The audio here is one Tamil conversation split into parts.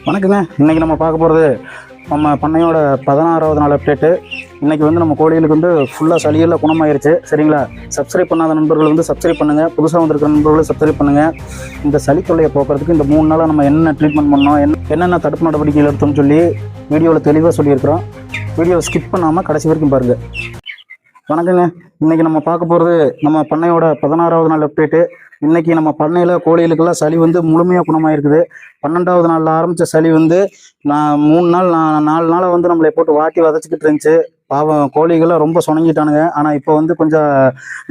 வணக்கங்க. இன்றைக்கி நம்ம பார்க்க போகிறது நம்ம பண்ணையோட 16வது நாள் அப்டேட்டு. இன்றைக்கி வந்து நம்ம கோழிகளுக்கு வந்து ஃபுல்லாக சளியெல்லாம் குணமாயிருச்சு. சரிங்களா? சப்ஸ்கிரைப் பண்ணாத நண்பர்கள் வந்து சப்ஸ்கிரைப் பண்ணுங்கள். புதுசாக வந்திருக்கிற நண்பர்களும் சப்ஸ்கிரைப் பண்ணுங்கள். இந்த சளி தொல்லையை போக்குறதுக்கு இந்த 3 நாளாக நம்ம என்னென்ன ட்ரீட்மெண்ட் பண்ணோம், என்னென்ன தடுப்பு நடவடிக்கைகள் எடுத்தோம்னு சொல்லி வீடியோவில் தெளிவாக சொல்லியிருக்கிறோம். வீடியோவை ஸ்கிப் பண்ணாமல் கடைசி வரைக்கும் பாருங்கள். வணக்கங்க. இன்றைக்கி நம்ம பார்க்க போகிறது நம்ம பண்ணையோட 16வது நாள் அப்டேட்டு. இன்றைக்கி நம்ம பண்ணையில் கோழிகளுக்கெல்லாம் சளி வந்து முழுமையாக குணமாயிருக்குது. 12வது நாளில் ஆரம்பித்த சளி வந்து 4 நாளாக வந்து நம்மளை போட்டு வாட்டி வதச்சிக்கிட்டு இருந்துச்சு. பாவம் கோழிகள்லாம் ரொம்ப சுணங்கிட்டானுங்க. ஆனால் இப்போ வந்து கொஞ்சம்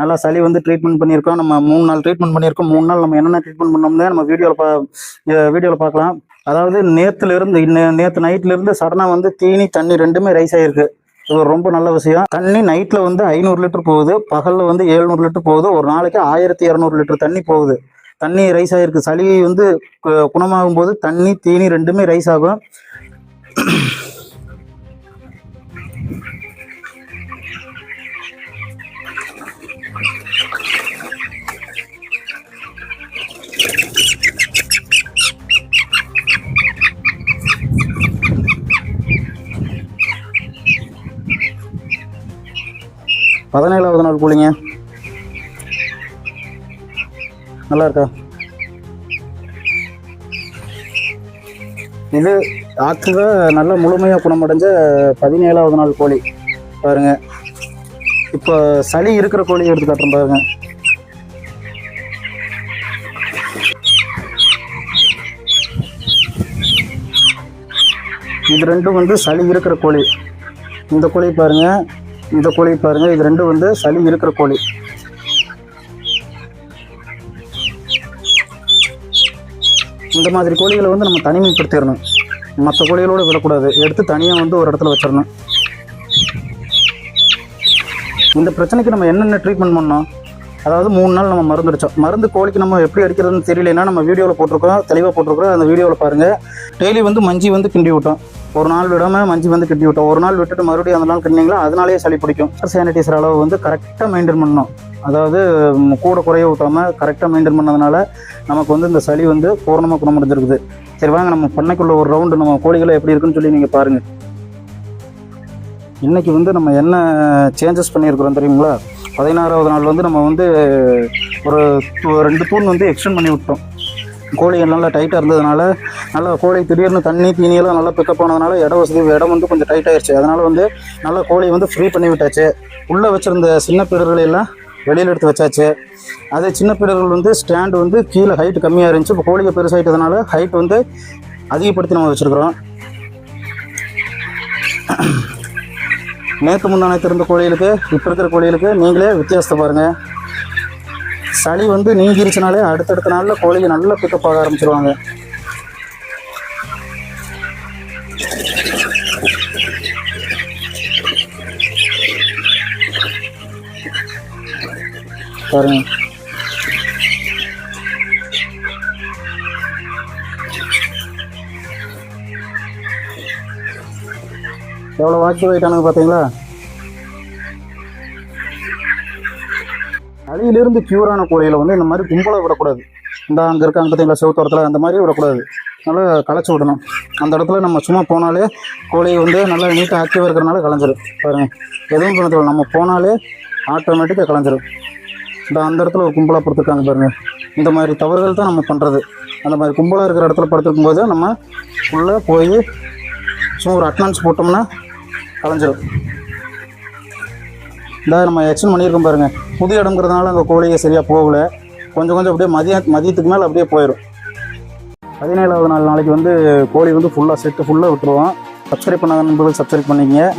நல்லா சளி வந்து ட்ரீட்மெண்ட் பண்ணியிருக்கோம். நம்ம 3 நாள் ட்ரீட்மெண்ட் பண்ணியிருக்கோம். 3 நாள் நம்ம என்னென்ன ட்ரீட்மெண்ட் பண்ணோம்னே நம்ம வீடியோவில் பார்க்கலாம். அதாவது நேற்று நைட்லேருந்து சடனாக வந்து தீனி தண்ணி ரெண்டுமே ரைஸ் ஆகிருக்கு. இது ரொம்ப நல்ல விஷயம். தண்ணி நைட்டில் வந்து 500 லிட்டர் போகுது, பகலில் வந்து 700 லிட்டர் போகுது. ஒரு நாளைக்கு 1200 லிட்டர் தண்ணி போகுது. தண்ணி ரைஸ் ஆகிருக்கு. சளி வந்து குணமாகும் போது தண்ணி தீனி ரெண்டுமே ரைஸ் ஆகும். பதினேழாவது நாள் கூலிங்க. நல்லா இருக்கா? இது ஆற்றுல நல்ல முழுமையாக குணமடைஞ்ச 17வது நாள் கோழி பாருங்க. இப்போ சளி இருக்கிற கோழி எடுத்து காட்டுறேன் பாருங்க. இது ரெண்டும் வந்து சளி இருக்கிற கோழி. இந்த கோழி பாருங்க, இந்த கோழி பாருங்க. இது ரெண்டும் வந்து சளி இருக்கிற கோழி. இந்த மாதிரி கோழிகளை வந்து நம்ம தனிமைப்படுத்திடணும். மற்ற கோழிகளோடு விடக்கூடாது. எடுத்து தனியாக வந்து ஒரு இடத்துல வச்சிடணும். இந்த பிரச்சனைக்கு நம்ம என்னென்ன ட்ரீட்மெண்ட் பண்ணோம், அதாவது 3 நாள் நம்ம மருந்து அடித்தோம். மருந்து கோழிக்கு நம்ம எப்படி அடிக்கிறதுன்னு தெரியலன்னா நம்ம வீடியோவில் போட்டிருக்கோம், தெளிவாக போட்டிருக்கிறோம். அந்த வீடியோவில் பாருங்கள். டெய்லி வந்து மஞ்சி வந்து கிண்டி விட்டோம். ஒரு நாள் விடாமல் மஞ்சி வந்து கிண்டி விட்டோம். ஒரு நாள் விட்டுட்டு மறுபடியும் அந்த நாள் கிண்டிங்களா அதனாலேயே சளி பிடிக்கும். சானிடைசர் அளவு வந்து கரெக்டாக மெயின்டைன் பண்ணணும். அதாவது கூட குறைய விட்டாமல் கரெக்டாக மெயின்டைன் பண்ணதுனால நமக்கு வந்து இந்த சளி வந்து பூர்ணமாக குணமடைஞ்சிருக்குது. சரி வாங்க நம்ம பண்ணைக்குள்ள ஒரு ரவுண்டு நம்ம கோழிகளை எப்படி இருக்குன்னு சொல்லி நீங்கள் பாருங்கள். இன்றைக்கி வந்து நம்ம என்ன சேஞ்சஸ் பண்ணியிருக்கிறோம் தெரியுங்களா? 16வது நாள் வந்து நம்ம வந்து ஒரு 2 தூண் வந்து எக்ஸ்டெண்ட் பண்ணி விட்டோம். கோழிகள் நல்லா டைட்டாக இருந்ததுனால நல்லா கோழி திடீர்னு தண்ணி தீனியெல்லாம் நல்லா பிக்கப் ஆனதுனால இடம் வந்து கொஞ்சம் டைட் ஆயிடுச்சு. அதனால் வந்து நல்லா கோழியை வந்து ஃப்ரீ பண்ணி விட்டாச்சு. உள்ளே வச்சுருந்த சின்ன பீடர்களெல்லாம் வெளியில் எடுத்து வச்சாச்சு. அதே சின்ன பீடர்கள் வந்து ஸ்டாண்டு வந்து கீழே ஹைட்டு கம்மியாக இருந்துச்சு. இப்போ கோழியை பெருசாகிட்டதுனால ஹைட் வந்து அதிகப்படுத்தி நம்ம வச்சுருக்குறோம். நேற்று முந்தானத்து இருந்த கோழிகளுக்கு இப்போ இருக்கிற கோழிகளுக்கு நீங்களே வித்தியாசத்தை பாருங்கள். சளி வந்து நீங்கிருச்சுனாலே அடுத்தடுத்த நாளில் கோழிங்க நல்லா பிக்கப் ஆக ஆரம்பிச்சிருவாங்க. பாருங்க. எவ்வளோ ஆக்டிவ் ஆகிட்டானுங்க பார்த்தீங்களா? சளியிலிருந்து க்யூரான கோழிகளை வந்து இந்த மாதிரி கும்பலை விடக்கூடாது. இந்த அங்கே இருக்காங்க பார்த்தீங்களா செவத்தோரத்தில், அந்த மாதிரி விடக்கூடாது. நல்லா களைச்சி விடணும். அந்த இடத்துல நம்ம சும்மா போனாலே கோழி வந்து நல்லா நீட்டாக ஆக்டிவாக இருக்கிறனால களைஞ்சிடும். பாருங்கள், எதுவும் பண்ண நம்ம போனாலே ஆட்டோமேட்டிக்காக களைஞ்சிடும். அந்த இடத்துல ஒரு கும்பலாக படுத்துருக்காங்க பாருங்கள். இந்த மாதிரி தவறுகள் தான் நம்ம பண்ணுறது. அந்த மாதிரி கும்பலாக இருக்கிற இடத்துல படுத்துருக்கும் போது நம்ம உள்ளே போய் சும்மா ஒரு அட்டனன்ஸ் போட்டோம்னா களைஞ்சிடும். நம்ம எக்ஸ்டெண்ட் பண்ணியிருக்கோம் பாருங்கள். புது இடம்ங்கிறதுனால அங்கே கோழியை சரியாக போகலை. கொஞ்சம் அப்படியே மதியத்துக்கு மேலே அப்படியே போயிடும். 17வது நாளைக்கு வந்து கோழி வந்து ஃபுல்லாக விட்டுருவோம். சப்ஸ்கிரைப் பண்ணாத நண்பர்கள் சப்ஸ்கிரைப் பண்ணிக்கங்க.